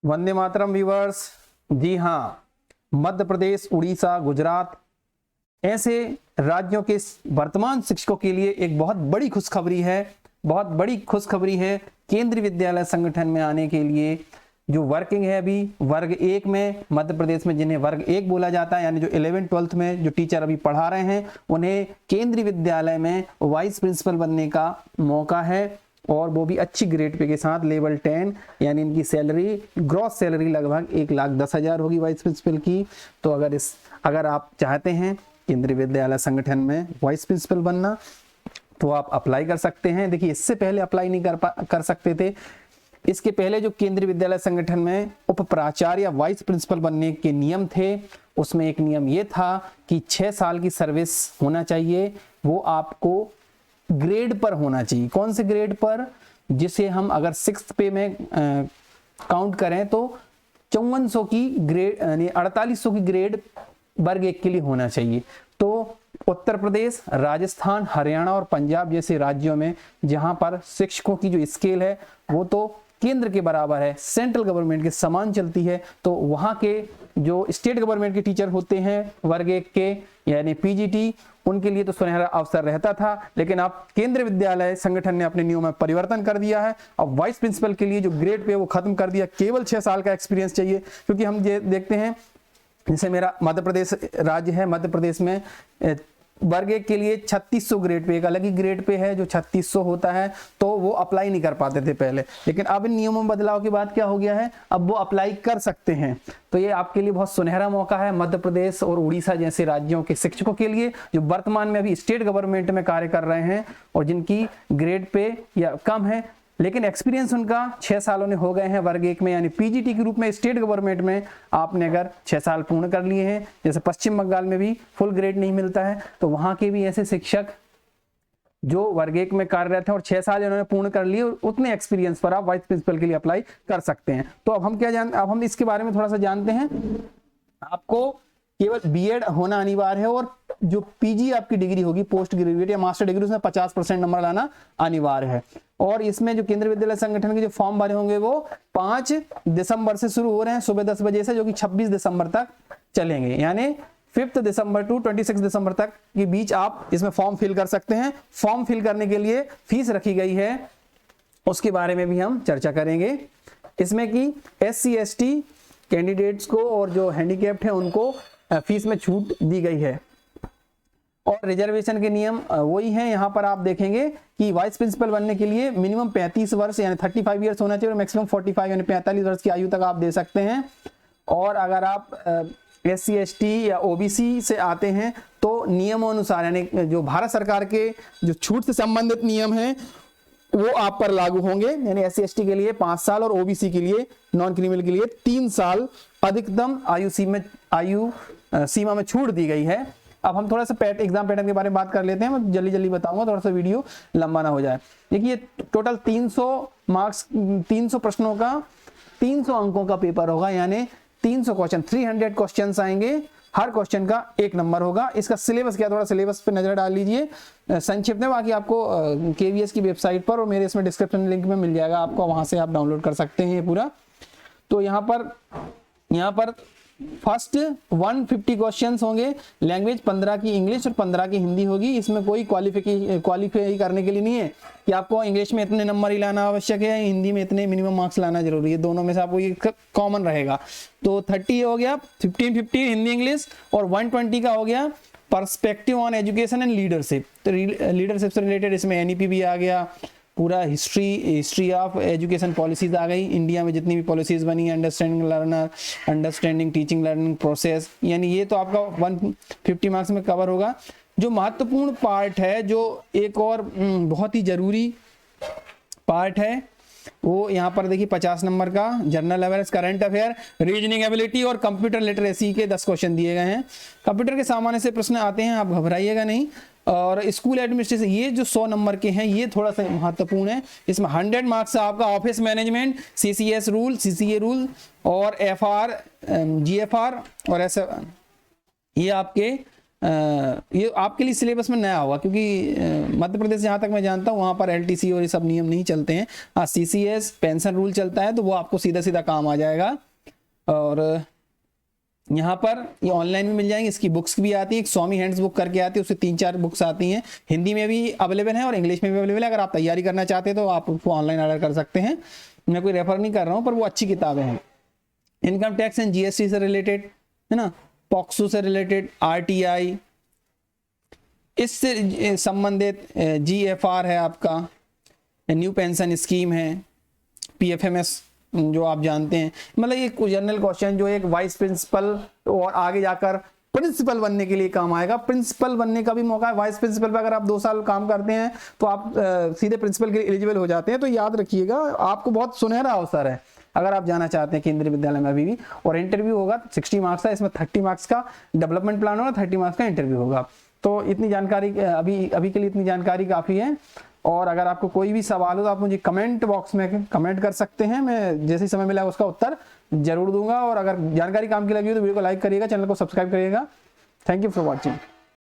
Vande Mataram viewers. जी हाँ, मध्य प्रदेश, उड़ीसा, गुजरात ऐसे राज्यों के वर्तमान शिक्षकों के लिए एक बहुत बड़ी खुशखबरी है, बहुत बड़ी खुशखबरी है। केंद्रीय विद्यालय संगठन में आने के लिए जो वर्किंग है अभी वर्ग 1 में, मध्य प्रदेश में जिन्हें वर्ग 1 बोला जाता है, यानी जो 11th 12th में जो टीचर अभी पढ़ा रहे हैं उन्हें केंद्रीय विद्यालय में वाइस प्रिंसिपल बनने का मौका है, और वो भी अच्छी ग्रेड पे के साथ लेवल 10, यानी इनकी सैलरी, ग्रॉस सैलरी लगभग 1,10,000 होगी वाइस प्रिंसिपल की। तो अगर आप चाहते हैं केंद्रीय विद्यालय संगठन में वाइस प्रिंसिपल बनना तो आप अप्लाई कर सकते हैं। देखिए, इससे पहले अप्लाई नहीं कर सकते थे। इसके पहले जो केंद्रीय विद्यालय संगठन में उप प्राचार्य या वाइस प्रिंसिपल बनने के नियम थे, उसमें एक नियम ये था कि 6 साल की सर्विस होना चाहिए। वो आपको ग्रेड पर होना चाहिए। कौन से ग्रेड पर? जिसे हम अगर 6th पे में काउंट करें तो 5400 की ग्रेड, यानी 4800 की ग्रेड वर्ग 1 के लिए होना चाहिए। तो उत्तर प्रदेश, राजस्थान, हरियाणा और पंजाब जैसे राज्यों में जहां पर शिक्षकों की जो स्केल है वो तो केंद्र के बराबर है, सेंट्रल गवर्नमेंट के समान चलती है, तो वहां के जो स्टेट गवर्नमेंट के टीचर होते हैं वर्ग 1 के, यानी पीजीटी, उनके लिए तो सुनहरा अवसर रहता था। लेकिन अब केंद्रीय विद्यालय संगठन ने अपने नियम में परिवर्तन कर दिया है। अब वाइस प्रिंसिपल के लिए जो ग्रेड पे वो खत्म कर दिया, केवल 6 साल का एक्सपीरियंस चाहिए। क्योंकि हम ये देखते हैं, जैसे मेरा मध्य प्रदेश राज्य है, मध्य प्रदेश में वर्ग 1 के लिए 3600 ग्रेड पे, एक अलग ही ग्रेड पे है जो 3600 होता है, तो वो अप्लाई नहीं कर पाते थे पहले। लेकिन अब इन नियमों में बदलाव के बाद क्या हो गया है, अब वो अप्लाई कर सकते हैं। तो ये आपके लिए बहुत सुनहरा मौका है मध्य प्रदेश और उड़ीसा जैसे राज्यों के शिक्षकों के लिए, जो वर्तमान में अभी स्टेट गवर्नमेंट में कार्य कर रहे हैं और जिनकी ग्रेड पे या कम है, लेकिन एक्सपीरियंस उनका 6 सालों ने हो गए हैं वर्ग 1 में, यानी पीजीटी के रूप में स्टेट गवर्नमेंट में आपने अगर 6 साल पूर्ण कर लिए हैं, जैसे पश्चिम बंगाल में भी फुल ग्रेड नहीं मिलता है, तो वहां के भी ऐसे शिक्षक जो वर्ग 1 में कार्यरत हैं और 6 साल इन्होंने पूर्ण कर लिए, उतने एक्सपीरियंस पर आप वाइस प्रिंसिपल के लिए अप्लाई कर सकते हैं। तो अब हम इसके बारे में थोड़ा सा जानते हैं। आपको केवल बीएड होना अनिवार्य है, और जो पीजी आपकी डिग्री होगी, पोस्ट ग्रेजुएट या मास्टर डिग्री, उसमें 50% नंबर लाना अनिवार्य है। और इसमें जो केंद्रीय विद्यालय संगठन के जो फॉर्म भरे होंगे वो 5 दिसंबर से शुरू हो रहे हैं, सुबह 10 बजे से, जो कि 26 दिसंबर तक चलेंगे। यानी 5 दिसंबर टू 26 दिसंबर तक के बीच आप इसमें फॉर्म फिल कर सकते हैं। फॉर्म फिल करने के लिए फीस रखी गई है, उसके बारे में भी हम चर्चा करेंगे। इसमें कि SC ST कैंडिडेट्स को और जो हैंडीकैप्ड है उनको फीस में छूट दी गई है। और रिजर्वेशन के नियम वही हैं। यहाँ पर आप देखेंगे कि वाइस प्रिंसिपल बनने के लिए मिनिमम 35 वर्ष यानी 35 ईयर्स होना चाहिए, और मैक्सिमम 45 यानी 45 वर्ष की आयु तक आप दे सकते हैं। और अगर आप SC ST या OBC से आते हैं तो नियमों अनुसार, यानी जो भारत सरकार के जो छूट से संबंधित नियम हैं वो आप पर लागू होंगे। यानी SC ST के लिए 5 साल और OBC के लिए, नॉन क्रिमिनल के लिए 3 साल अधिकतम आयु सीमा में छूट दी गई है। अब हम थोड़ा सा एग्जाम पैटर्न के बारे में बात कर लेते हैं। मैं जल्दी बताऊंगा, थोड़ा सा वीडियो लंबा ना हो जाए। देखिए, टोटल 300 मार्क्स, 300 प्रश्नों का 300 अंकों का पेपर होगा, यानी 300 क्वेश्चन, 300 क्वेश्चन आएंगे, हर क्वेश्चन का 1 नंबर होगा। इसका सिलेबस क्या, थोड़ा सिलेबस पे नजर डाल लीजिए संक्षिप्त में, बाकी आपको KVS की वेबसाइट पर और मेरे इसमें डिस्क्रिप्शन लिंक में मिल जाएगा, आपको वहां से आप डाउनलोड कर सकते हैं ये पूरा। तो यहाँ पर फर्स्ट 150 क्वेश्चंस होंगे। लैंग्वेज 15 की इंग्लिश और 15 की हिंदी होगी। इसमें कोई क्वालिफाई करने के लिए नहीं है कि आपको इंग्लिश में इतने नंबर ही लाना आवश्यक है, हिंदी में इतने मिनिमम मार्क्स लाना जरूरी है। दोनों में से आपको ये कॉमन रहेगा। तो 30 हो गया, 15 हिंदी इंग्लिश, और 120 का हो गया perspective on education and leadership. तो लीडरशिप से रिलेटेड इसमें NEP भी आ गया, पूरा हिस्ट्री ऑफ एजुकेशन पॉलिसीज आ गई, इंडिया में जितनी भी पॉलिसीज बनी, understanding learner, understanding teaching learning process, यानी ये तो आपका 150 मार्क्स में कवर होगा। जो महत्वपूर्ण पार्ट है, जो एक और बहुत ही जरूरी पार्ट है, वो यहाँ पर देखिए 50 नंबर का general awareness, current affair, reasoning ability और कंप्यूटर लिटरेसी के 10 क्वेश्चन दिए गए हैं। कंप्यूटर के सामान्य से प्रश्न आते हैं, आप घबराइएगा नहीं। और स्कूल एडमिनिस्ट्रेशन, ये जो 100 नंबर के हैं ये थोड़ा सा महत्वपूर्ण है। इसमें 100 मार्क्स आपका office management, CCS rule, CCA rule और FR, GFR और ऐसे, ये आपके ये आपके लिए सिलेबस में नया होगा, क्योंकि मध्य प्रदेश जहाँ तक मैं जानता हूँ वहाँ पर एलटीसी और ये सब नियम नहीं चलते हैं। हाँ, सीसीएस पेंशन रूल चलता है, तो वो आपको सीधा सीधा काम आ जाएगा। और यहाँ पर ये ऑनलाइन भी मिल जाएंगे, इसकी बुक्स भी आती है, एक स्वामी हैंड्स बुक करके आती है, उससे 3-4 बुक्स आती हैं, हिंदी में भी अवेलेबल है और इंग्लिश में भी अवेलेबल है। अगर आप तैयारी करना चाहते हैं तो आप उसको ऑनलाइन ऑर्डर कर सकते हैं, मैं कोई रेफर नहीं कर रहा हूँ, पर वो अच्छी किताबें हैं। इनकम टैक्स एंड जीएसटी से रिलेटेड है ना, पॉक्सो से रिलेटेड, आरटीआई इससे संबंधित, जीएफआर है आपका, न्यू पेंशन स्कीम है, पीएफएमएस जो आप जानते हैं। मतलब ये जनरल क्वेश्चन जो एक वाइस प्रिंसिपल और आगे जाकर प्रिंसिपल बनने के लिए काम आएगा। प्रिंसिपल बनने का भी मौका है। वाइस प्रिंसिपल पर अगर आप 2 साल काम करते हैं तो आप सीधे प्रिंसिपल के लिए एलिजिबल हो जाते हैं। तो याद रखिएगा, आपको बहुत सुनहरा अवसर है अगर आप जाना चाहते हैं केंद्रीय विद्यालय में अभी भी। और इंटरव्यू होगा 60 मार्क्स का, इसमें 30 मार्क्स का डेवलपमेंट प्लान होगा, 30 मार्क्स का इंटरव्यू होगा। तो इतनी जानकारी अभी के लिए इतनी जानकारी काफ़ी है। और अगर आपको कोई भी सवाल हो तो आप मुझे कमेंट बॉक्स में कमेंट कर सकते हैं, मैं जैसे ही समय मिला उसका उत्तर जरूर दूंगा। और अगर जानकारी काम की लगी हो तो वीडियो को लाइक करिएगा, चैनल को सब्सक्राइब करिएगा। Thank you for watching.